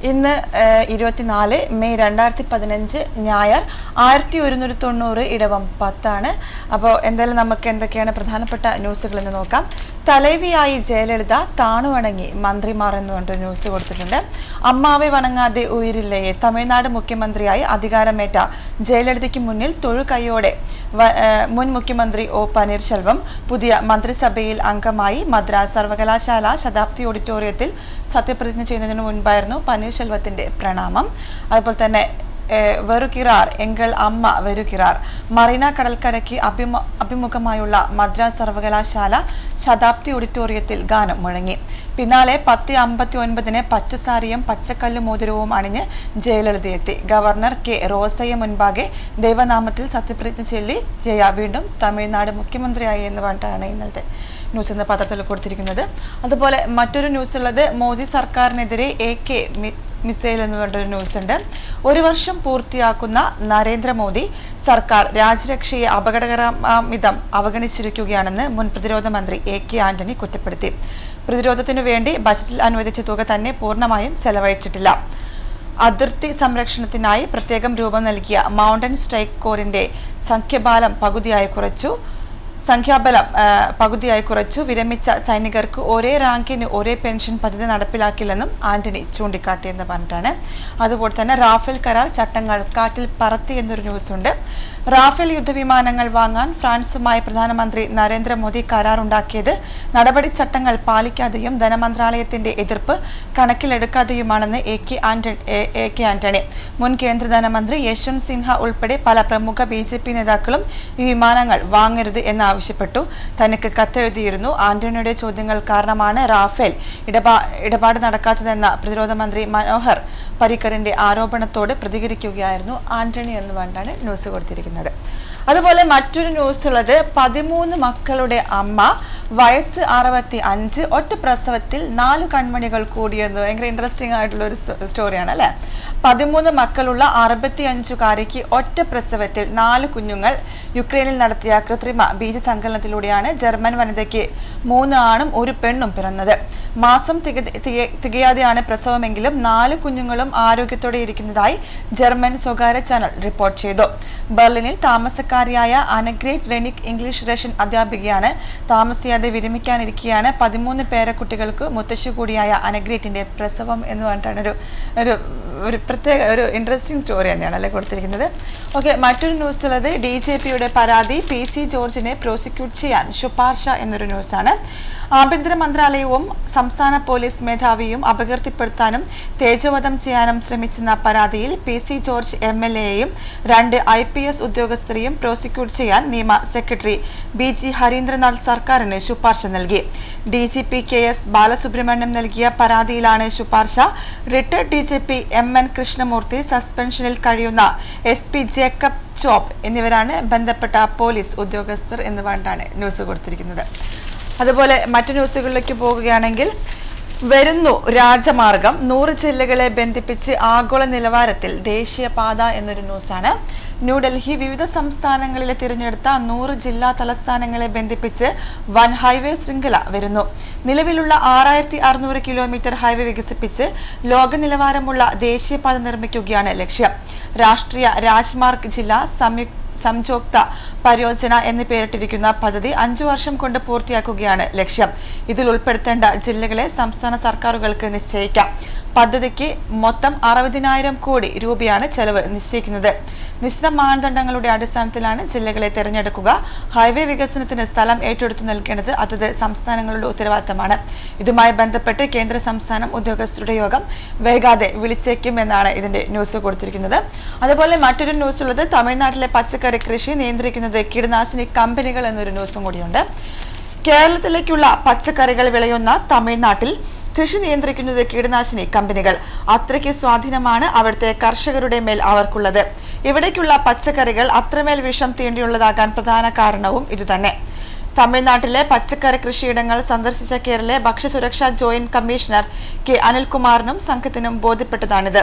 ഇന്ന് 24 മെയ് 2015 ഞായർ 1190 ഇടവം 10 ആണ്. അപ്പോൾ എന്തായാലും നമുക്ക് എന്തൊക്കെയാണ് പ്രധാനപ്പെട്ട ന്യൂസുകൾ എന്ന് നോക്കാം. തലൈവിയായി ജയലളിത താണുവണങ്ങി മന്ത്രിമാർ എന്ന് പറഞ്ഞിട്ട് ന്യൂസ് കൊടുത്തിട്ടുണ്ട്. അമ്മാവെ വണങ്ങാതെ ഉയരില്ലയെ തമിഴ്നാട് മുഖ്യമന്ത്രിയായി അധികാരമേറ്റ ജയലളിതയ്ക്ക് മുന്നിൽ തൊഴുകൈയോടെ മുൻ മുഖ്യമന്ത്രി ഒ പനീർശെൽവം പുതിയ മന്ത്രിസഭയിൽ അംഗമായി മദ്രാസ് സർവകലാശാല ശതാബ്ദി ഓഡിറ്റോറിയത്തിൽ സത്യപ്രതിജ്ഞ ചെയ്യുന്നതിന് മുൻപായിരുന്നു പനീർശെൽവത്തിന്റെ പ്രണാമം. അതുപോലെ തന്നെ വരുകിറാർ എങ്കൾ അമ്മ വരുകിറാർ മറീന കടൽക്കരയ്ക്ക് അഭിമുഖമായുള്ള മദ്രാസ് സർവകലാശാല ശതാബ്ദി ഓഡിറ്റോറിയത്തിൽ ഗാനം മുഴങ്ങി. പിന്നാലെ 10:59 പച്ചസാരിയും പച്ചക്കല്ല് മോതിരവും അണിഞ്ഞ് ജയലളിതയെത്തി. ഗവർണർ കെ റോസയ്യ മുൻപാകെ ദൈവനാമത്തിൽ സത്യപ്രതിജ്ഞ ചൊല്ലി ജയ വീണ്ടും തമിഴ്നാട് മുഖ്യമന്ത്രിയായി എന്ന് പറഞ്ഞിട്ടാണ് ഇന്നലത്തെ ന്യൂസ് എന്ന പത്രത്തിൽ കൊടുത്തിരിക്കുന്നത്. അതുപോലെ മറ്റൊരു ന്യൂസ് ഉള്ളത് മോദി സർക്കാരിനെതിരെ AK മിസൈൽ എന്ന് പറഞ്ഞൊരു ന്യൂസ് ഉണ്ട്. 1 വർഷം പൂർത്തിയാക്കുന്ന നരേന്ദ്രമോദി സർക്കാർ രാജ്യരക്ഷയെ അപകടകരമിതം അവഗണിച്ചിരിക്കുകയാണെന്ന് മുൻ പ്രതിരോധ മന്ത്രി AK ആന്റണി കുറ്റപ്പെടുത്തി. പ്രതിരോധത്തിനു വേണ്ടി ബജറ്റിൽ അനുവദിച്ച തുക തന്നെ പൂർണ്ണമായും ചെലവഴിച്ചിട്ടില്ല. അതിർത്തി സംരക്ഷണത്തിനായി പ്രത്യേകം രൂപം നൽകിയ മൗണ്ടൻ സ്ട്രൈക്ക് കോറിന്റെ സംഖ്യാബലം പകുതിയായി കുറച്ചു. വിരമിച്ച സൈനികർക്ക് ഒരേ റാങ്കിന് ഒരേ പെൻഷൻ പദ്ധതി നടപ്പിലാക്കില്ലെന്നും ആന്റണി ചൂണ്ടിക്കാട്ടിയെന്ന് പറഞ്ഞിട്ടാണ്. അതുപോലെ തന്നെ റാഫേൽ കരാർ ചട്ടങ്ങൾ കാറ്റിൽ പറത്തി എന്നൊരു ന്യൂസുണ്ട്. റാഫേൽ യുദ്ധവിമാനങ്ങൾ വാങ്ങാൻ ഫ്രാൻസുമായി പ്രധാനമന്ത്രി നരേന്ദ്രമോദി കരാറുണ്ടാക്കിയത് നടപടിച്ചട്ടങ്ങൾ പാലിക്കാതെയും ധനമന്ത്രാലയത്തിന്റെ എതിർപ്പ് കണക്കിലെടുക്കാതെയുമാണെന്ന് AK ആന്റണി. മുൻ കേന്ദ്ര ധനമന്ത്രി യശ്വന്ത് സിൻഹ ഉൾപ്പെടെ പല പ്രമുഖ BJP നേതാക്കളും ഈ വിമാനങ്ങൾ വാങ്ങരുത് എന്നാവശ്യപ്പെട്ടു. തനിക്ക് കത്തെഴുതിയിരുന്നു. ആന്റണിയുടെ ചോദ്യങ്ങൾ കാരണമാണ് റാഫേൽ ഇടപാട് നടക്കാത്തതെന്ന പ്രതിരോധ മന്ത്രി മനോഹർ പരീക്കറിന്റെ ആരോപണത്തോട് പ്രതികരിക്കുകയായിരുന്നു ആന്റണി എന്ന് പറഞ്ഞാണ് ന്യൂസ് കൊടുത്തിരിക്കുന്നത്. അതുപോലെ മറ്റൊരു ന്യൂസ് ഉള്ളത് 13 മക്കളുടെ അമ്മ വയസ്സ് 65 ഒറ്റ പ്രസവത്തിൽ 4 കൺമണികൾ കൂടിയെന്ന്. ഭയങ്കര ഇൻട്രസ്റ്റിംഗ് ആയിട്ടുള്ള ഒരു സ്റ്റോറിയാണ് അല്ലെ. 13 മക്കളുള്ള 65-കാരിക്ക് ഒറ്റ പ്രസവത്തിൽ 4 കുഞ്ഞുങ്ങൾ. യുക്രൈനിൽ നടത്തിയ കൃത്രിമ ബീജസങ്കലനത്തിലൂടെയാണ് ജർമ്മൻ വനിതയ്ക്ക് 3 ആണും 1 പെണ്ണും പിറന്നത്. മാസം തികയാതെയാണ് പ്രസവമെങ്കിലും 4 കുഞ്ഞുങ്ങളും ആരോഗ്യത്തോടെ ഇരിക്കുന്നതായി ജർമ്മൻ സ്വകാര്യ ചാനൽ റിപ്പോർട്ട് ചെയ്തു. ബെർലിനിൽ താമസക്കാരിയായ അനഗ്രേറ്റ് റെനിക് ഇംഗ്ലീഷ് റഷ്യൻ അധ്യാപികയാണ്. താമസിയാതെ വിരമിക്കാനിരിക്കെയാണ് 13 പേരക്കുട്ടികൾക്ക് മുത്തശ്ശി കൂടിയായ അനഗ്രേറ്റിന്റെ പ്രസവം എന്ന് പറഞ്ഞിട്ടാണ് ഒരു പ്രത്യേക ഒരു ഇൻട്രസ്റ്റിംഗ് സ്റ്റോറി തന്നെയാണ് അല്ലെ കൊടുത്തിരിക്കുന്നത്. ഓക്കെ, മറ്റൊരു ന്യൂസ് ഉള്ളത് DGPയുടെ പരാതി PC ജോർജിനെ പ്രോസിക്യൂട്ട് ചെയ്യാൻ ശുപാർശ എന്നൊരു ന്യൂസാണ്. ആഭ്യന്തര മന്ത്രാലയവും സംസ്ഥാന പോലീസ് മേധാവിയും അപകീർത്തിപ്പെടുത്താനും തേജോവധം ചെയ്യാനും ശ്രമിച്ചെന്ന പരാതിയിൽ PC ജോർജ് MLAയെയും 2 IPS ഉദ്യോഗസ്ഥരെയും പ്രോസിക്യൂട്ട് ചെയ്യാൻ നിയമ സെക്രട്ടറി BG ഹരീന്ദ്രനാഥ് സർക്കാരിന് ശുപാർശ നൽകി. DGP KS ബാലസുബ്രഹ്മണ്യം നൽകിയ പരാതിയിലാണ് ശുപാർശ. റിട്ടയർഡ് DGP MN കൃഷ്ണമൂർത്തി, സസ്പെൻഷനിൽ കഴിയുന്ന SP ജേക്കബ് ചോപ്പ് എന്നിവരാണ് ബന്ധപ്പെട്ട പോലീസ് ഉദ്യോഗസ്ഥർ എന്ന് പറഞ്ഞാണ് ന്യൂസ് കൊടുത്തിരിക്കുന്നത്. അതുപോലെ മറ്റു ന്യൂസുകളിലേക്ക് പോകുകയാണെങ്കിൽ വരുന്നു രാജമാർഗം 100 ജില്ലകളെ ബന്ധിപ്പിച്ച് ആഗോള നിലവാരത്തിൽ ദേശീയപാത എന്നൊരു ന്യൂസാണ്. ന്യൂഡൽഹി വിവിധ സംസ്ഥാനങ്ങളിലെ തിരഞ്ഞെടുത്ത 100 ജില്ലാ തലസ്ഥാനങ്ങളെ ബന്ധിപ്പിച്ച് വൻ ഹൈവേ ശൃംഖല വരുന്നു. നിലവിലുള്ള 6600 കിലോമീറ്റർ ഹൈവേ വികസിപ്പിച്ച് ലോക നിലവാരമുള്ള ദേശീയപാത നിർമ്മിക്കുകയാണ് ലക്ഷ്യം. രാഷ്ട്രീയ രാജ്മാർഗ് ജില്ലാ സംയുക്ത പരിയോജന എന്ന് പേരിട്ടിരിക്കുന്ന പദ്ധതി 5 വർഷം കൊണ്ട് പൂർത്തിയാക്കുകയാണ് ലക്ഷ്യം. ഇതിൽ ഉൾപ്പെടുത്തേണ്ട ജില്ലകളെ സംസ്ഥാന സർക്കാരുകൾക്ക് നിശ്ചയിക്കാം. പദ്ധതിക്ക് മൊത്തം 60,000 കോടി രൂപയാണ് ചെലവ് നിശ്ചയിക്കുന്നത്. നിശ്ചിത മാനദണ്ഡങ്ങളുടെ അടിസ്ഥാനത്തിലാണ് ജില്ലകളെ തിരഞ്ഞെടുക്കുക. ഹൈവേ വികസനത്തിന് സ്ഥലം ഏറ്റെടുത്തു നൽകേണ്ടത് അതത് സംസ്ഥാനങ്ങളുടെ ഉത്തരവാദിത്തമാണ്. ഇതുമായി ബന്ധപ്പെട്ട് കേന്ദ്ര സംസ്ഥാനം ഉദ്യോഗസ്ഥരുടെ യോഗം വൈകാതെ വിളിച്ചേക്കും എന്നാണ് ഇതിന്റെ ന്യൂസ് കൊടുത്തിരിക്കുന്നത്. അതുപോലെ മറ്റൊരു ന്യൂസ് ഉള്ളത് തമിഴ്നാട്ടിലെ പച്ചക്കറി കൃഷി നിയന്ത്രിക്കുന്നത് കീടനാശിനി കമ്പനികൾ എന്നൊരു ന്യൂസും കൂടിയുണ്ട്. കേരളത്തിലേക്കുള്ള പച്ചക്കറികൾ വിളയുന്ന തമിഴ്നാട്ടിൽ കൃഷി നിയന്ത്രിക്കുന്നത് കീടനാശിനി കമ്പനികൾ. അത്രയ്ക്ക് സ്വാധീനമാണ് അവിടുത്തെ കർഷകരുടെ മേൽ അവർക്കുള്ളത്. ഇവിടേക്കുള്ള പച്ചക്കറികൾ അത്രമേൽ വിഷം തീണ്ടിയുള്ളതാകാൻ പ്രധാന കാരണവും ഇതുതന്നെ. തമിഴ്നാട്ടിലെ പച്ചക്കറി കൃഷിയിടങ്ങൾ സന്ദർശിച്ച കേരള ഭക്ഷ്യസുരക്ഷാ ജോയിന്റ് കമ്മീഷണർ കെ അനിൽകുമാറിനും സംഘത്തിനും ബോധ്യപ്പെട്ടതാണിത്.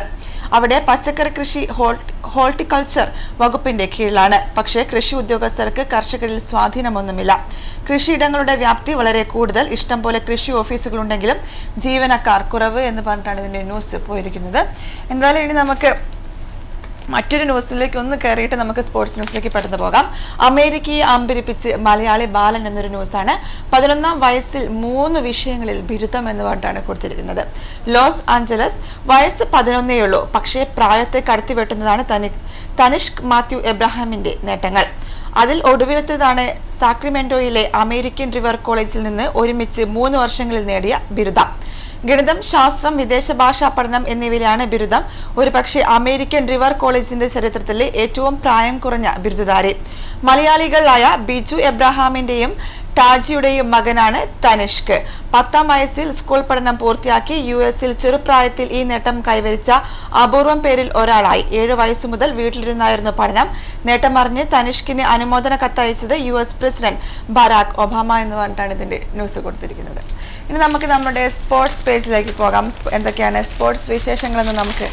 അവിടെ പച്ചക്കറി കൃഷി ഹോർട്ടിക്കൾച്ചർ വകുപ്പിന്റെ കീഴിലാണ്. പക്ഷേ കൃഷി ഉദ്യോഗസ്ഥർക്ക് കർഷകരിൽ സ്വാധീനമൊന്നുമില്ല. കൃഷിയിടങ്ങളുടെ വ്യാപ്തി വളരെ കൂടുതൽ. ഇഷ്ടം പോലെ കൃഷി ഓഫീസുകളുണ്ടെങ്കിലും ജീവനക്കാർ കുറവ് എന്ന് പറഞ്ഞിട്ടാണ് ഇതിന്റെ ന്യൂസ് പോയിരിക്കുന്നത്. എന്തായാലും ഇനി നമുക്ക് മറ്റൊരു ന്യൂസിലേക്ക് ഒന്ന് കയറിയിട്ട് നമുക്ക് സ്പോർട്സ് ന്യൂസിലേക്ക് പെട്ടെന്ന് പോകാം. അമേരിക്കയെ അമ്പരിപ്പിച്ച് മലയാളി ബാലൻ എന്നൊരു ന്യൂസാണ്. 11ാം വയസ്സിൽ 3 വിഷയങ്ങളിൽ ബിരുദം എന്ന് പറഞ്ഞിട്ടാണ് കൊടുത്തിരിക്കുന്നത്. ലോസ് ആഞ്ചലസ്, വയസ്സ് 11 ഉള്ളൂ, പക്ഷേ പ്രായത്തെ കടത്തിവെട്ടുന്നതാണ് തനിഷ്ക് മാത്യു എബ്രഹാമിന്റെ നേട്ടങ്ങൾ. അതിൽ ഒടുവിലത്തേതാണ് സാക്രമെന്റോയിലെ അമേരിക്കൻ റിവർ കോളേജിൽ നിന്ന് ഒരുമിച്ച് 3 വർഷങ്ങളിൽ നേടിയ ബിരുദം. ഗണിതം, ശാസ്ത്രം, വിദേശ ഭാഷാ പഠനം എന്നിവയിലാണ് ബിരുദം. ഒരുപക്ഷെ അമേരിക്കൻ റിവർ കോളേജിന്റെ ചരിത്രത്തിലെ ഏറ്റവും പ്രായം കുറഞ്ഞ ബിരുദധാരി. മലയാളികളായ ബിജു എബ്രഹാമിന്റെയും ടാജിയുടെയും മകനാണ് തനിഷ്ക്. 10ാം വയസ്സിൽ സ്കൂൾ പഠനം പൂർത്തിയാക്കി US-ൽ ചെറുപ്രായത്തിൽ ഈ നേട്ടം കൈവരിച്ച അപൂർവം പേരിൽ ഒരാളായി. 7 വയസ്സു മുതൽ വീട്ടിലിരുന്നായിരുന്നു പഠനം. നേട്ടം അറിഞ്ഞ് തനിഷ്കിന് അനുമോദന കത്തയച്ചത് US പ്രസിഡന്റ് ബരാക് ഒബാമ എന്ന് പറഞ്ഞിട്ടാണ് ഇതിന്റെ ന്യൂസ് കൊടുത്തിരിക്കുന്നത്. ഇനി നമുക്ക് നമ്മുടെ സ്പോർട്സ് പേജിലേക്ക് പോകാം. എന്തൊക്കെയാണ് സ്പോർട്സ് വിശേഷങ്ങളെന്ന് നമുക്ക്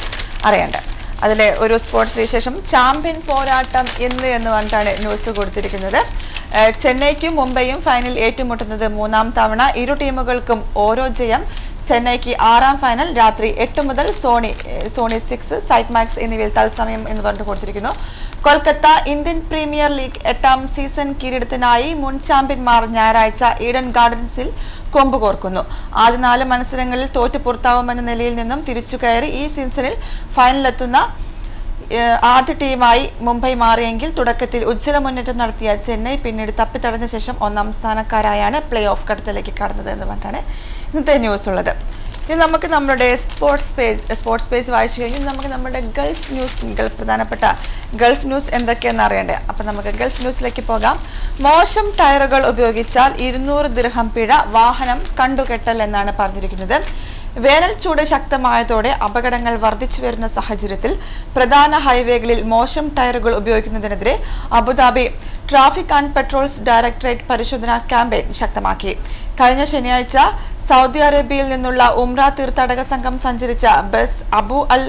അറിയേണ്ടത്. അതിലെ ഒരു സ്പോർട്സ് വിശേഷം, ചാമ്പ്യൻ പോരാട്ടം എന്ന് പറഞ്ഞിട്ടാണ് ന്യൂസ് കൊടുത്തിരിക്കുന്നത്. ചെന്നൈക്കും മുംബൈയും ഫൈനൽ ഏറ്റുമുട്ടുന്നത് 3ാം തവണ. ഇരു ടീമുകൾക്കും ഓരോ ജയം. ചെന്നൈക്ക് 6ാം ഫൈനൽ രാത്രി 8 മുതൽ സോണി 6, സൈറ്റ് മാക്സ് എന്നിവയിൽ തത്സമയം എന്ന് പറഞ്ഞിട്ട് കൊടുത്തിരിക്കുന്നു. കൊൽക്കത്ത ഇന്ത്യൻ പ്രീമിയർ ലീഗ് 8ാം സീസൺ കിരീടത്തിനായി മുൻ ചാമ്പ്യന്മാർ ഞായറാഴ്ച ഈഡൻ ഗാർഡൻസിൽ കൊമ്പ് കോർക്കുന്നു. ആദ്യ 4 മത്സരങ്ങളിൽ തോറ്റു പുറത്താവുമെന്ന നിലയിൽ നിന്നും തിരിച്ചുകയറി ഈ സീസണിൽ ഫൈനലിലെത്തുന്ന ആദ്യ ടീമായി മുംബൈ മാറിയെങ്കിൽ തുടക്കത്തിൽ ഉജ്ജ്വല മുന്നേറ്റം നടത്തിയ ചെന്നൈ പിന്നീട് തപ്പിത്തടഞ്ഞ ശേഷം 1ാം സ്ഥാനക്കാരായാണ് പ്ലേ ഓഫ് ഘട്ടത്തിലേക്ക് കടന്നത് എന്ന് പറഞ്ഞാണ് ഇന്നത്തെ ന്യൂസ് ഉള്ളത്. ഇനി നമുക്ക് നമ്മുടെ സ്പോർട്സ് പേജ് വായിച്ചു കഴിഞ്ഞാൽ നമുക്ക് നമ്മുടെ പ്രധാനപ്പെട്ട ഗൾഫ് ന്യൂസ് എന്തൊക്കെയെന്ന് അറിയണ്ടേ. അപ്പം നമുക്ക് ഗൾഫ് ന്യൂസിലേക്ക് പോകാം. മോശം ടയറുകൾ ഉപയോഗിച്ചാൽ 200 ദിർഹം പിഴ, വാഹനം കണ്ടുകെട്ടൽ എന്നാണ് പറഞ്ഞിരിക്കുന്നത്. വേനൽ ചൂട് ശക്തമായതോടെ അപകടങ്ങൾ വർദ്ധിച്ചു വരുന്ന സാഹചര്യത്തിൽ പ്രധാന ഹൈവേകളിൽ മോശം ടയറുകൾ ഉപയോഗിക്കുന്നതിനെതിരെ Abu Dhabi traffic and petrols directorate പരിശോധനാ ക്യാമ്പയിൻ ശക്തമാക്കി. കഴിഞ്ഞ ശനിയാഴ്ച സൗദി അറേബ്യയിൽ നിന്നുള്ള ഉംറ തീർത്ഥാടക സംഘം സഞ്ചരിച്ച ബസ് അബു അൽ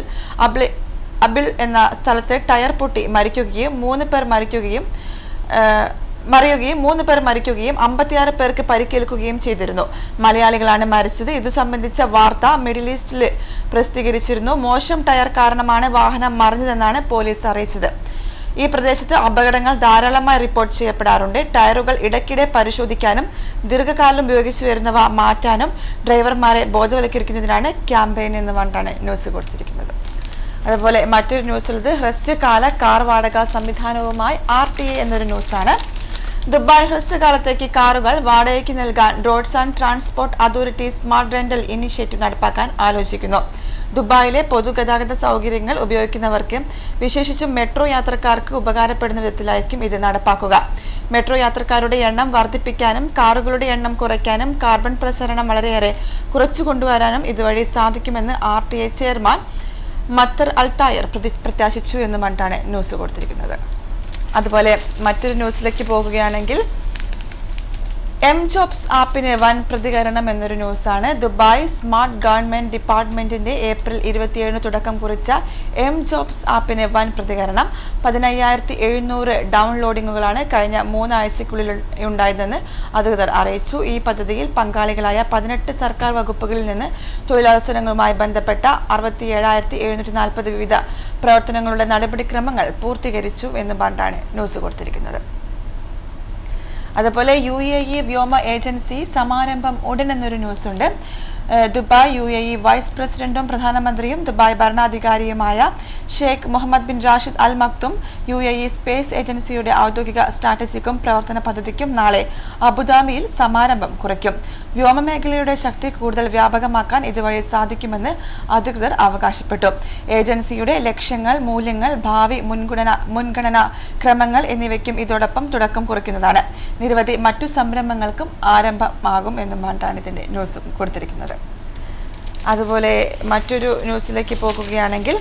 അബിൽ എന്ന സ്ഥലത്ത് ടയർ പൊട്ടി മരിക്കുകയും 3 പേർ മരിക്കുകയും 56 പേർക്ക് പരിക്കേൽക്കുകയും ചെയ്തിരുന്നു. മലയാളികളാണ് മരിച്ചത്. ഇതു സംബന്ധിച്ച വാർത്ത മിഡിൽ ഈസ്റ്റിൽ പ്രസിദ്ധീകരിച്ചിരുന്നു. മോശം ടയർ കാരണമാണ് വാഹനം മറിഞ്ഞതെന്നാണ് പോലീസ് അറിയിച്ചത്. ഈ പ്രദേശത്ത് അപകടങ്ങൾ ധാരാളമായി റിപ്പോർട്ട് ചെയ്യപ്പെടാറുണ്ട്. ടയറുകൾ ഇടയ്ക്കിടെ പരിശോധിക്കാനും ദീർഘകാലം ഉപയോഗിച്ചു വരുന്നവ മാറ്റാനും ഡ്രൈവർമാരെ ബോധവൽക്കരിക്കുന്നതിനാണ് ക്യാമ്പയിൻ എന്ന് പറഞ്ഞിട്ടാണ് ന്യൂസ് കൊടുത്തിരിക്കുന്നത്. അതുപോലെ മറ്റൊരു ന്യൂസിലുള്ളത് ഹ്രസ്വകാല കാർ വാടക സംവിധാനവുമായി RTA എന്നൊരു ന്യൂസാണ്. ദുബായ് ഹ്രസ്വകാലത്തേക്ക് കാറുകൾ വാടകയ്ക്ക് നൽകാൻ roads and transport authority smart rental initiative നടപ്പാക്കാൻ ആലോചിക്കുന്നു. ദുബായിലെ പൊതുഗതാഗത സൗകര്യങ്ങൾ ഉപയോഗിക്കുന്നവർക്ക്, വിശേഷിച്ചും മെട്രോ യാത്രക്കാർക്ക് ഉപകാരപ്പെടുന്ന വിധത്തിലായിരിക്കും ഇത് നടപ്പാക്കുക. മെട്രോ യാത്രക്കാരുടെ എണ്ണം വർദ്ധിപ്പിക്കാനും കാറുകളുടെ എണ്ണം കുറയ്ക്കാനും കാർബൺ പ്രസരണം വളരെയേറെ കുറച്ചു കൊണ്ടുവരാനും ഇതുവഴി സാധിക്കുമെന്ന് RTA ചെയർമാൻ മത്തർ അൽത്തായർ പ്രത്യാശിച്ചു എന്ന് പറഞ്ഞിട്ടാണ് ന്യൂസ് കൊടുത്തിരിക്കുന്നത്. അതുപോലെ മറ്റൊരു ന്യൂസിലേക്ക് പോകുകയാണെങ്കിൽ ജോബ്സ് ആപ്പിന് വൻ പ്രതികരണം എന്നൊരു ന്യൂസാണ്. ദുബായ് സ്മാർട്ട് ഗവൺമെന്റ് ഡിപ്പാർട്ട്മെന്റിന്റെ ഏപ്രിൽ 27 തുടക്കം കുറിച്ച ജോബ്സ് ആപ്പിന് വൻ പ്രതികരണം. 15,700 ഡൗൺലോഡിങ്ങുകളാണ് കഴിഞ്ഞ 3 ആഴ്ചയ്ക്കുള്ളിൽ ഉണ്ടായതെന്ന് അധികൃതർ അറിയിച്ചു. ഈ പദ്ധതിയിൽ പങ്കാളികളായ 18 സർക്കാർ വകുപ്പുകളിൽ നിന്ന് തൊഴിലവസരങ്ങളുമായി ബന്ധപ്പെട്ട 67,740 വിവിധ പ്രവർത്തനങ്ങളുടെ നടപടിക്രമങ്ങൾ പൂർത്തീകരിച്ചു എന്ന് പറഞ്ഞാണ് ന്യൂസ് കൊടുത്തിരിക്കുന്നത്. അതുപോലെ UAE വ്യോമ ഏജൻസി സമാരംഭം ഉടൻ എന്നൊരു ന്യൂസുണ്ട്. ദുബായ് UAE വൈസ് പ്രസിഡന്റും പ്രധാനമന്ത്രിയും ദുബായ് ഭരണാധികാരിയുമായ Sheikh Mohammed bin Rashid al Maktoum UAE space ഏജൻസിയുടെ ഔദ്യോഗിക സ്ട്രാറ്റജിക്കും പ്രവർത്തന പദ്ധതിക്കും നാളെ അബുദാബിയിൽ സമാരംഭം കുറിക്കും. വ്യോമമേഖലയുടെ ശക്തി കൂടുതൽ വ്യാപകമാക്കാൻ ഇതുവഴി സാധിക്കുമെന്ന് അധികൃതർ അവകാശപ്പെട്ടു. ഏജൻസിയുടെ ലക്ഷ്യങ്ങൾ, മൂല്യങ്ങൾ, ഭാവി മുൻഗണനാ ക്രമങ്ങൾ എന്നിവയ്ക്കും ഇതോടൊപ്പം തുടക്കം കുറിക്കുന്നതാണ്. നിരവധി മറ്റു സംരംഭങ്ങൾക്കും ആരംഭമാകും എന്നും പറഞ്ഞാണ് ഇതിന്റെ ന്യൂസ് കൊടുത്തിരിക്കുന്നത്. അതുപോലെ മറ്റൊരു ന്യൂസിലേക്ക് പോകുകയാണെങ്കിൽ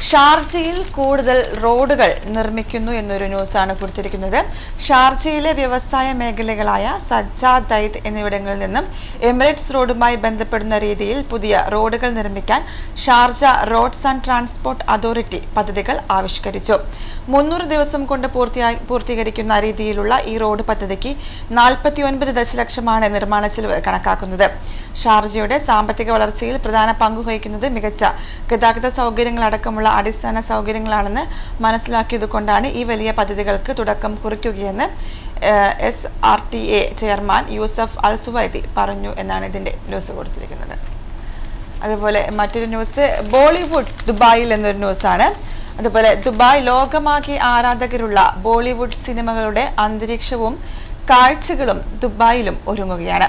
ഷാർജയിൽ കൂടുതൽ റോഡുകൾ നിർമ്മിക്കുന്നു എന്നൊരു ന്യൂസാണ് കൊടുത്തിരിക്കുന്നത്. ഷാർജയിലെ വ്യവസായ മേഖലകളായ സജ്ജ, ദൈത് എന്നിവിടങ്ങളിൽ നിന്നും എമിറേറ്റ്സ് റോഡുമായി ബന്ധപ്പെടുന്ന രീതിയിൽ പുതിയ റോഡുകൾ നിർമ്മിക്കാൻ Sharjah roads and transport authority പദ്ധതികൾ ആവിഷ്കരിച്ചു. 300 ദിവസം കൊണ്ട് പൂർത്തീകരിക്കുന്ന രീതിയിലുള്ള ഈ റോഡ് പദ്ധതിക്ക് 49 ദശലക്ഷമാണ് നിർമ്മാണ ചെലവ് കണക്കാക്കുന്നത്. ഷാർജയുടെ സാമ്പത്തിക വളർച്ചയിൽ പ്രധാന പങ്കുവഹിക്കുന്നത് മികച്ച ഗതാഗത സൗകര്യങ്ങളടക്കമുള്ള അടിസ്ഥാന സൗകര്യങ്ങളാണെന്ന് മനസ്സിലാക്കിയതുകൊണ്ടാണ് ഈ വലിയ പദ്ധതികൾക്ക് തുടക്കം കുറിക്കുകയെന്ന് SRTA ചെയർമാൻ യൂസഫ് അൽ സുവൈദി പറഞ്ഞു എന്നാണ് ഇതിന്റെ ന്യൂസ് കൊടുത്തിരിക്കുന്നത്. അതുപോലെ മറ്റൊരു ന്യൂസ് ബോളിവുഡ് ദുബായിൽ എന്നൊരു ന്യൂസാണ്. അതുപോലെ ദുബായ് ലോകമാകെ ആരാധകരുള്ള ബോളിവുഡ് സിനിമകളുടെ അന്തരീക്ഷവും കാഴ്ചകളും ദുബായിലും ഒരുങ്ങുകയാണ്.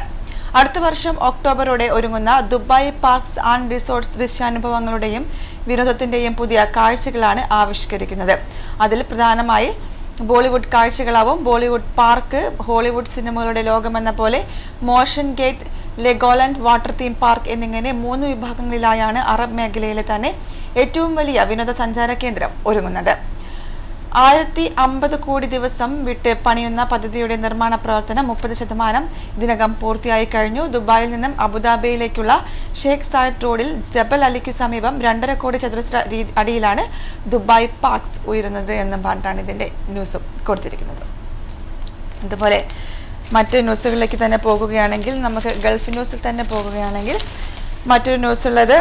അടുത്ത വർഷം ഒക്ടോബറോടെ ഒരുങ്ങുന്ന ദുബായ് പാർക്സ് ആൻഡ് റിസോർട്ട്സ് ദൃശ്യാനുഭവങ്ങളുടെയും വിനോദത്തിന്റെയും പുതിയ കാഴ്ചകളാണ് ആവിഷ്കരിക്കുന്നത്. അതിൽ പ്രധാനമായി ബോളിവുഡ് കാഴ്ചകളാവും. ബോളിവുഡ് പാർക്ക്, ഹോളിവുഡ് സിനിമകളുടെ ലോകമെന്ന പോലെ motion gate, Legoland water theme park എന്നിങ്ങനെ 3 വിഭാഗങ്ങളിലായാണ് അറബ് മേഖലയിലെ തന്നെ ഏറ്റവും വലിയ വിനോദസഞ്ചാര കേന്ദ്രം ഒരുങ്ങുന്നത്. 1050 കോടി ദിവസം വിട്ട് പണിയുന്ന പദ്ധതിയുടെ നിർമ്മാണ പ്രവർത്തനം 30% ഇതിനകം പൂർത്തിയായി കഴിഞ്ഞു. ദുബായിൽ നിന്നും അബുദാബിയിലേക്കുള്ള ഷേഖ് സായിദ് റോഡിൽ ജബൽ അലിക്കു സമീപം 2.5 കോടി ചതുരശ്ര അടിയിലാണ് ദുബായ് പാർക്സ് ഉയരുന്നത് എന്നും പറഞ്ഞിട്ടാണ് ഇതിന്റെ ന്യൂസും കൊടുത്തിരിക്കുന്നത്. അതുപോലെ മറ്റു ന്യൂസുകളിലേക്ക് തന്നെ പോകുകയാണെങ്കിൽ നമുക്ക് ഗൾഫ് ന്യൂസിൽ തന്നെ പോകുകയാണെങ്കിൽ മറ്റൊരു ന്യൂസ് ഉള്ളത്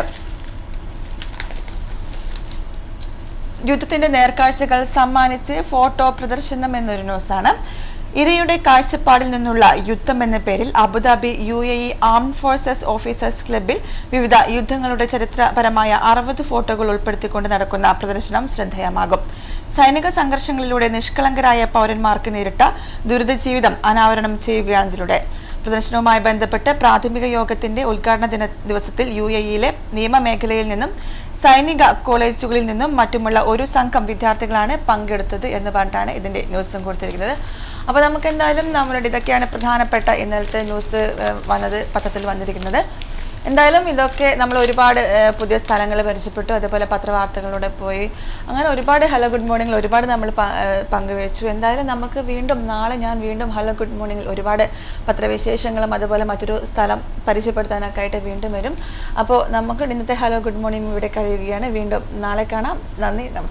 യുദ്ധത്തിന്റെ നേർക്കാഴ്ചകൾ സമ്മാനിച്ച് ഫോട്ടോ പ്രദർശനം എന്നൊരു ന്യൂസാണ്. ഇരയുടെ കാഴ്ചപ്പാടിൽ നിന്നുള്ള യുദ്ധം എന്ന പേരിൽ Abu Dhabi UAE armed forces officers ക്ലബിൽ വിവിധ യുദ്ധങ്ങളുടെ ചരിത്രപരമായ 60 ഫോട്ടോകൾ ഉൾപ്പെടുത്തിക്കൊണ്ട് നടക്കുന്ന പ്രദർശനം ശ്രദ്ധേയമാകും. സൈനിക സംഘർഷങ്ങളിലൂടെ നിഷ്കളങ്കരായ പൗരന്മാർക്ക് നേരിട്ട ദുരിത ജീവിതം അനാവരണം ചെയ്യുകയാണ് ഇതിലൂടെ. പ്രദർശനവുമായി ബന്ധപ്പെട്ട് പ്രാഥമിക യോഗത്തിന്റെ ഉദ്ഘാടന ദിവസത്തിൽ UAE-യിലെ നിയമമേഖലയിൽ നിന്നും സൈനിക കോളേജുകളിൽ നിന്നും മറ്റുമുള്ള ഒരു സംഘം വിദ്യാർത്ഥികളാണ് പങ്കെടുത്തത് എന്ന് പറഞ്ഞിട്ടാണ് ഇതിന്റെ ന്യൂസും കൊടുത്തിരിക്കുന്നത്. അപ്പോൾ നമുക്ക് എന്തായാലും നമ്മളുടെ ഇതൊക്കെയാണ് പ്രധാനപ്പെട്ട ഇന്നലത്തെ ന്യൂസ് പത്രത്തിൽ വന്നിരിക്കുന്നത്. എന്തായാലും ഇതൊക്കെ നമ്മൾ ഒരുപാട് പുതിയ സ്ഥലങ്ങൾ പരിചയപ്പെട്ടു, അതേപോലെ പത്രവാർത്തകളിലൂടെ പോയി, അങ്ങനെ ഒരുപാട് ഹലോ ഗുഡ് മോർണിംഗിൽ ഒരുപാട് നമ്മൾ പങ്കുവച്ചു. എന്തായാലും നമുക്ക് നാളെ ഞാൻ വീണ്ടും ഹലോ ഗുഡ് മോർണിംഗിൽ ഒരുപാട് പത്രവിശേഷങ്ങളും അതുപോലെ മറ്റൊരു സ്ഥലം പരിചയപ്പെടുത്താനൊക്കെ ആയിട്ട് വീണ്ടും വരും. അപ്പോൾ നമുക്ക് ഇന്നത്തെ ഹലോ ഗുഡ് മോർണിംഗ് ഇവിടെ കഴിയുകയാണ്. വീണ്ടും നാളെ കാണാം. നന്ദി, നമസ്കാരം.